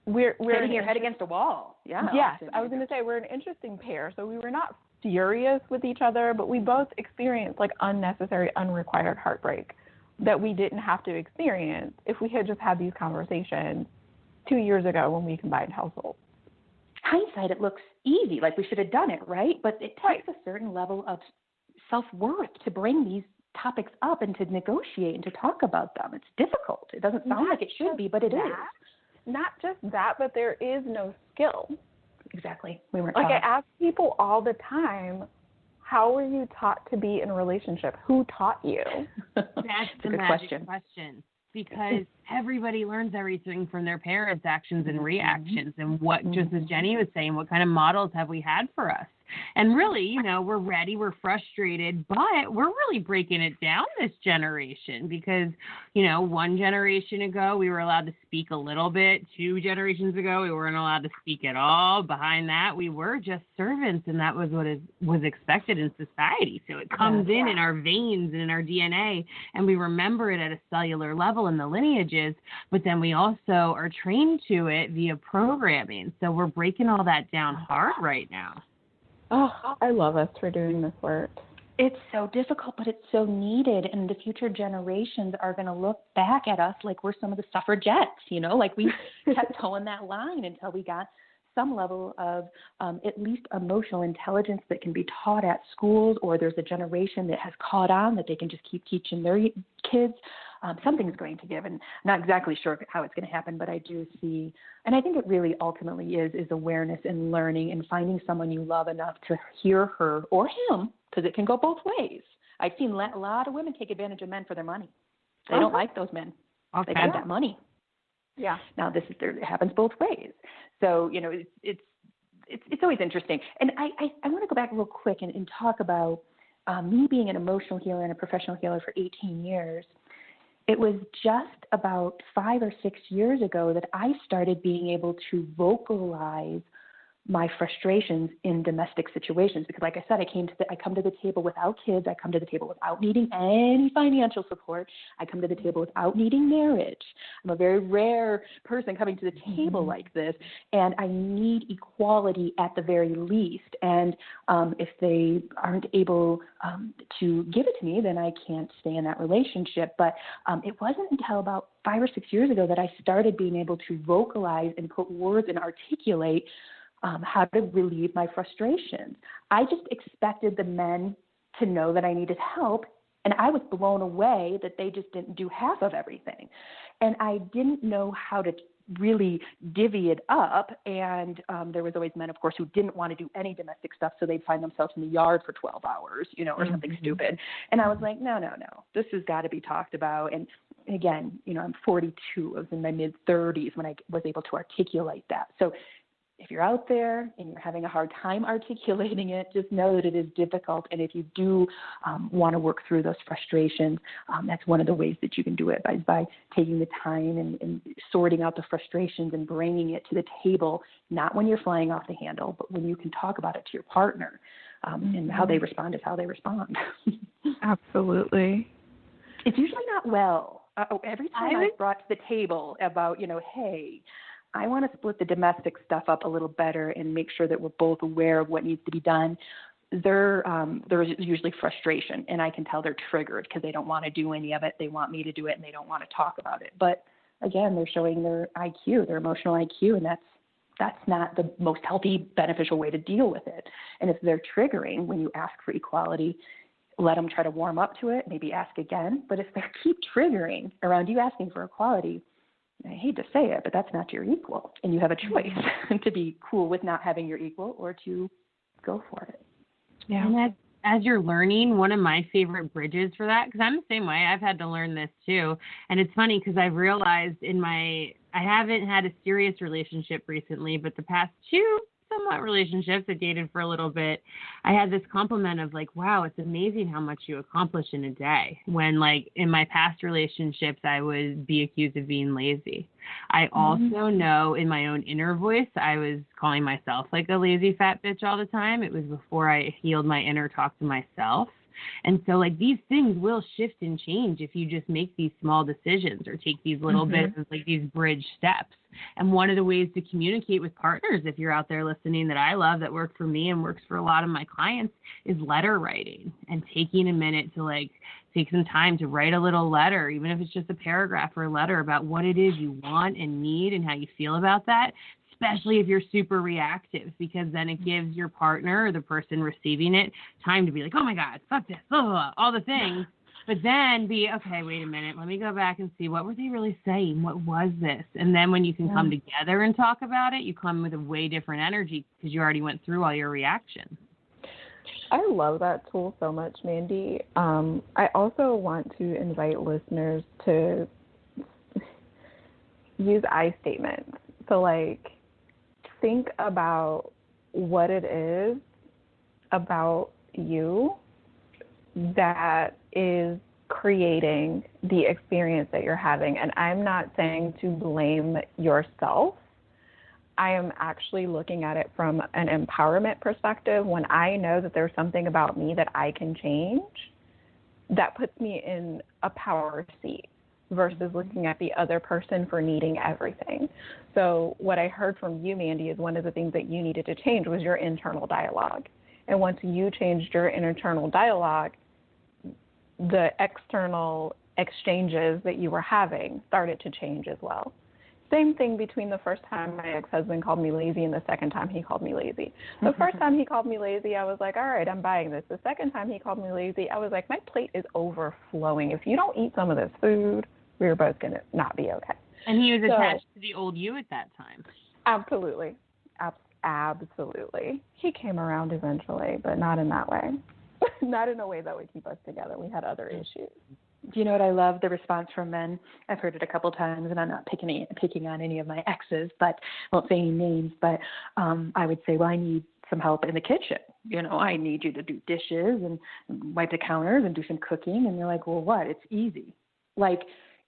we're hitting your head against a wall. Yeah. Yes, I was going to say we're an interesting pair. So we were not furious with each other, but we both experienced like unnecessary, unrequired heartbreak that we didn't have to experience if we had just had these conversations 2 years ago when we combined households. Hindsight, it looks easy, like we should have done it, right? But it takes a certain level of self-worth to bring these topics up and to negotiate and to talk about them. It's difficult. It doesn't sound like it should be, but it is. Not just that, but there is no skill. Exactly. We weren't like taught. I ask people all the time, how were you taught to be in a relationship? Who taught you? That's the magic question. Because everybody learns everything from their parents' actions and reactions. And what, just as Jennie was saying, what kind of models have we had for us? And really, we're ready, we're frustrated, but we're really breaking it down this generation because, one generation ago, we were allowed to speak a little bit. 2 generations ago, we weren't allowed to speak at all. Behind that, we were just servants, and that was what was expected in society. So it comes in our veins and in our DNA, and we remember it at a cellular level in the lineages, but then we also are trained to it via programming. So we're breaking all that down hard right now. Oh, I love us for doing this work. It's so difficult, but it's so needed. And the future generations are going to look back at us like we're some of the suffragettes, like we kept towing that line until we got some level of at least emotional intelligence that can be taught at schools, or there's a generation that has caught on that they can just keep teaching their kids. Something's going to give, and not exactly sure how it's going to happen, but I do see, and I think it really ultimately is awareness and learning and finding someone you love enough to hear her or him, because it can go both ways. I've seen a lot of women take advantage of men for their money. They don't like those men. Okay. They want that money. Yeah. Now it happens both ways. So, it's always interesting. And I want to go back real quick and talk about me being an emotional healer and a professional healer for 18 years. It was just about 5 or 6 years ago that I started being able to vocalize my frustrations in domestic situations, because like I said, I come to the table without kids. I come to the table without needing any financial support. I come to the table without needing marriage. I'm a very rare person coming to the table like this, and I need equality at the very least. And if they aren't able to give it to me, then I can't stay in that relationship. But it wasn't until about 5 or 6 years ago that I started being able to vocalize and put words and articulate how to relieve my frustrations. I just expected the men to know that I needed help, and I was blown away that they just didn't do half of everything. And I didn't know how to really divvy it up, and there was always men, of course, who didn't want to do any domestic stuff, so they'd find themselves in the yard for 12 hours, or something stupid. And I was like, no, this has got to be talked about. And again, I'm 42. I was in my mid-30s when I was able to articulate that. So if you're out there and you're having a hard time articulating it, just know that it is difficult. And if you do want to work through those frustrations, that's one of the ways that you can do it, by taking the time and sorting out the frustrations and bringing it to the table, not when you're flying off the handle, but when you can talk about it to your partner. And how they respond is how they respond. Absolutely. It's usually not well. Every time I've brought to the table about, hey, I want to split the domestic stuff up a little better and make sure that we're both aware of what needs to be done, there's usually frustration, and I can tell they're triggered because they don't want to do any of it. They want me to do it, and they don't want to talk about it. But again, they're showing their IQ, their emotional IQ, and that's not the most healthy, beneficial way to deal with it. And if they're triggering when you ask for equality, let them try to warm up to it, maybe ask again. But if they keep triggering around you asking for equality, I hate to say it, but that's not your equal. And you have a choice to be cool with not having your equal or to go for it. Yeah. And as you're learning, one of my favorite bridges for that, because I'm the same way, I've had to learn this too. And it's funny because I've realized I haven't had a serious relationship recently, but the past two somewhat relationships, I dated for a little bit, I had this compliment of like, wow, it's amazing how much you accomplish in a day. When like in my past relationships, I would be accused of being lazy. I also know in my own inner voice, I was calling myself like a lazy fat bitch all the time. It was before I healed my inner talk to myself. And so like these things will shift and change if you just make these small decisions or take these little bits of like these bridge steps. And one of the ways to communicate with partners, if you're out there listening, that I love, that worked for me and works for a lot of my clients, is letter writing and taking a minute to like take some time to write a little letter, even if it's just a paragraph or a letter about what it is you want and need and how you feel about that. Especially if you're super reactive, because then it gives your partner or the person receiving it time to be like, oh my God, fuck this, blah, blah, blah, all the things. But then be, okay, wait a minute, let me go back and see, what were they really saying? What was this? And then when you can come together and talk about it, you come with a way different energy because you already went through all your reactions. I love that tool so much, Mandee. I also want to invite listeners to use I statements. So like, think about what it is about you that is creating the experience that you're having. And I'm not saying to blame yourself. I am actually looking at it from an empowerment perspective. When I know that there's something about me that I can change, that puts me in a power seat versus looking at the other person for needing everything. So what I heard from you, Mandee, is one of the things that you needed to change was your internal dialogue. And once you changed your internal dialogue, the external exchanges that you were having started to change as well. Same thing between the first time my ex-husband called me lazy and the second time he called me lazy. The first time he called me lazy, I was like, all right, I'm buying this. The second time he called me lazy, I was like, my plate is overflowing. If you don't eat some of this food, we're both going to not be okay. And he was attached to the old you at that time. Absolutely. Absolutely. He came around eventually, but not in that way. Not in a way that would keep us together. We had other issues. Do you know what I love? The response from men. I've heard it a couple times, and I'm not picking on any of my exes, but I won't say any names, but I would say, well, I need some help in the kitchen. You know, I need you to do dishes and wipe the counters and do some cooking. And they're like, well, what? It's easy. Like,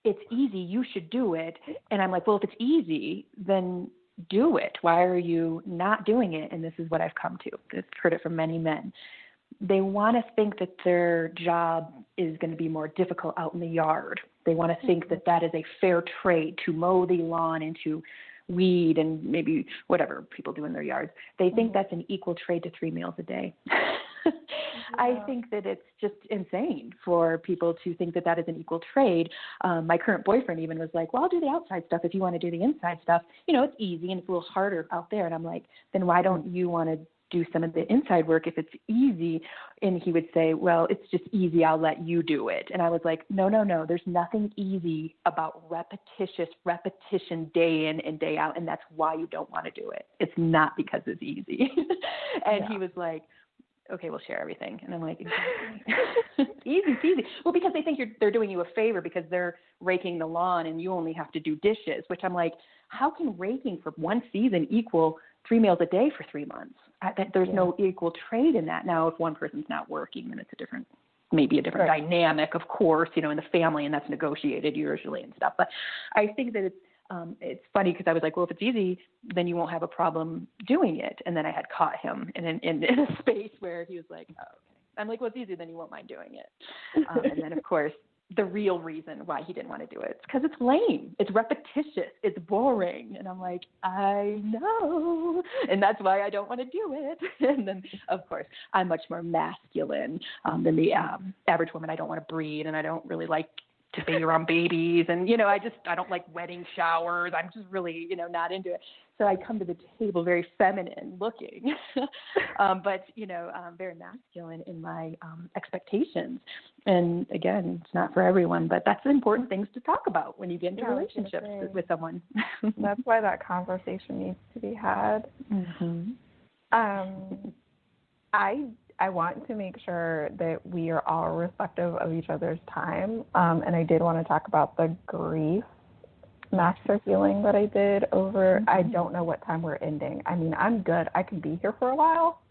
it's easy. You should do it. And I'm like, well, if it's easy, then do it. Why are you not doing it? And this is what I've come to. I've heard it from many men. They want to think that their job is going to be more difficult out in the yard. They want to think that that is a fair trade to mow the lawn and to weed and maybe whatever people do in their yards. They think that's an equal trade to 3 meals a day. I think that it's just insane for people to think that that is an equal trade. My current boyfriend even was like, well, I'll do the outside stuff if you want to do the inside stuff. You know, it's easy and it's a little harder out there. And I'm like, then why don't you want to do some of the inside work if it's easy? And he would say, well, it's just easy, I'll let you do it. And I was like, no, there's nothing easy about repetition day in and day out, and that's why you don't want to do it. It's not because it's easy. And he was like, okay, we'll share everything. And I'm like, exactly. Easy peasy. Well, because they think they're doing you a favor because they're raking the lawn and you only have to do dishes, which I'm like, how can raking for one season equal 3 meals a day for 3 months? There's no equal trade in that. Now, if one person's not working, then it's maybe a different dynamic, of course, you know, in the family, and that's negotiated usually and stuff. But I think that it's funny because I was like, well, if it's easy, then you won't have a problem doing it. And then I had caught him in a space where he was like, oh, okay. I'm like, well, it's easy, then you won't mind doing it. And then, of course, the real reason why he didn't want to do it is because it's lame. It's repetitious. It's boring. And I'm like, I know. And that's why I don't want to do it. And then, of course, I'm much more masculine than the average woman. I don't want to breed, and I don't really like to say you're on babies. And, I don't like wedding showers. I'm just really, not into it. So I come to the table very feminine looking, but, very masculine in my expectations. And again, it's not for everyone, but that's important things to talk about when you get into relationships with someone. That's why that conversation needs to be had. Mm-hmm. I want to make sure that we are all respectful of each other's time. And I did want to talk about the grief master healing that I did over, I don't know what time we're ending. I mean, I'm good. I can be here for a while.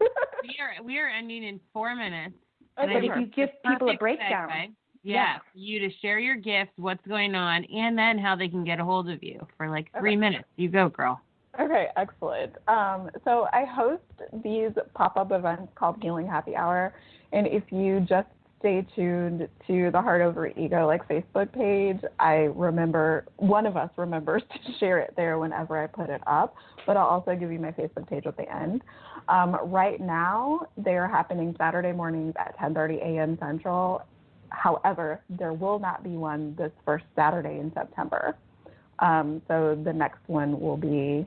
we are ending in 4 minutes. And if you give people a breakdown. Yeah, for you to share your gift, what's going on, and then how they can get a hold of you for like 3 minutes. You go, girl. Okay, excellent. So I host these pop-up events called Healing Happy Hour, and if you just stay tuned to the Heart Over Ego Facebook page, one of us remembers to share it there whenever I put it up, but I'll also give you my Facebook page at the end. Right now, they are happening Saturday mornings at 10:30 a.m. Central. However, there will not be one this first Saturday in September. So the next one will be,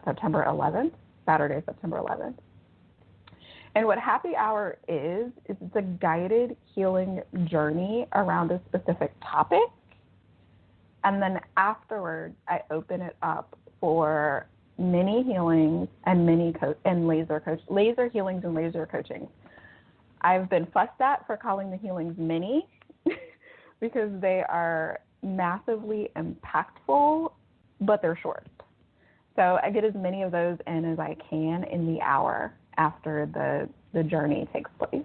September 11th? Saturday, September 11th. And what Happy Hour is it's a guided healing journey around a specific topic. And then afterwards, I open it up for mini healings and laser healings and laser coaching. I've been fussed at for calling the healings mini because they are massively impactful, but they're short. So I get as many of those in as I can in the hour after the journey takes place.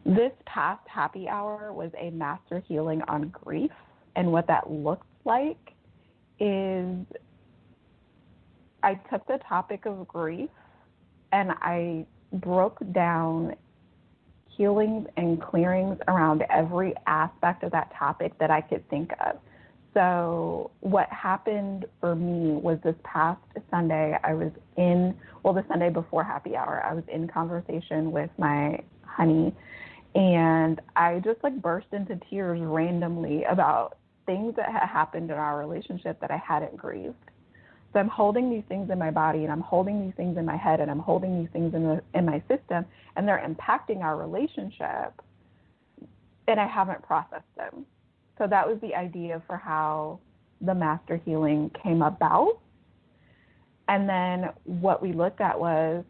This past happy hour was a master healing on grief, and what that looks like is I took the topic of grief and I broke down healings and clearings around every aspect of that topic that I could think of. So what happened for me was this past Sunday, the Sunday before happy hour, I was in conversation with my honey, and I just burst into tears randomly about things that had happened in our relationship that I hadn't grieved. So I'm holding these things in my body, and I'm holding these things in my head, and I'm holding these things in my system, and they're impacting our relationship, and I haven't processed them. So that was the idea for how the master healing came about. And then what we looked at was,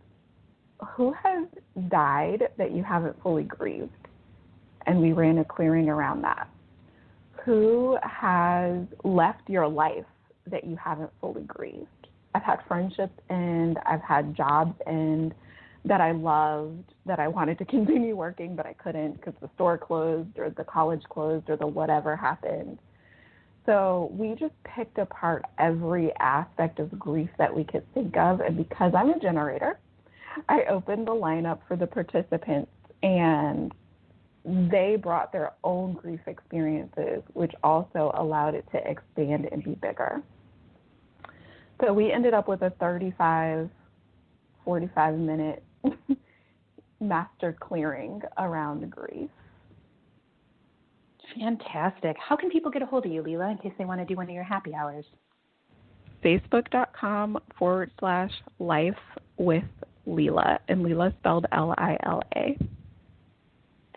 who has died that you haven't fully grieved? And we ran a clearing around that. Who has left your life that you haven't fully grieved? I've had friendships and I've had jobs and that I loved, that I wanted to continue working, but I couldn't because the store closed or the college closed or the whatever happened. So we just picked apart every aspect of grief that we could think of. And because I'm a generator, I opened the lineup for the participants, and they brought their own grief experiences, which also allowed it to expand and be bigger. So we ended up with a 45-minute master clearing around grief. Fantastic. How can people get a hold of you, Lila, in case they want to do one of your happy hours? Facebook.com/life with Lila, and Lila spelled Lila.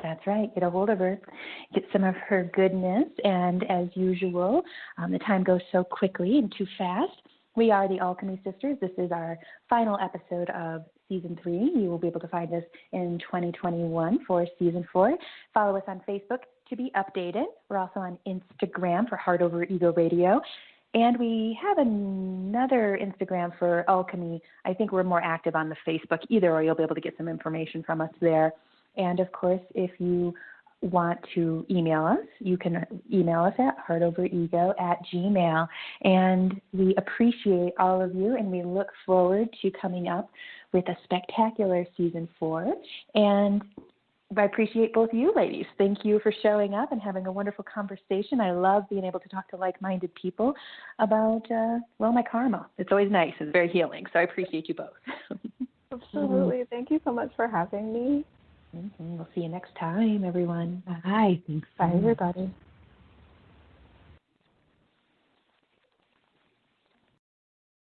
That's right. Get a hold of her. Get some of her goodness. And as usual, the time goes so quickly and too fast. We are the Alchemy Sisters. This is our final episode of Season 3. You will be able to find us in 2021 for Season 4. Follow us on Facebook to be updated. We're also on Instagram for Heart Over Ego Radio. And we have another Instagram for Alchemy. I think we're more active on the Facebook. Either or, you'll be able to get some information from us there. And, of course, if you want to email us, you can email us at heartoverego@gmail.com. And we appreciate all of you, and we look forward to coming up with a spectacular Season 4. And I appreciate both of you ladies. Thank you for showing up and having a wonderful conversation. I love being able to talk to like-minded people about, my karma. It's always nice and very healing. So I appreciate you both. Absolutely. Thank you so much for having me. We'll see you next time, everyone. Bye. Thanks. Bye, everybody.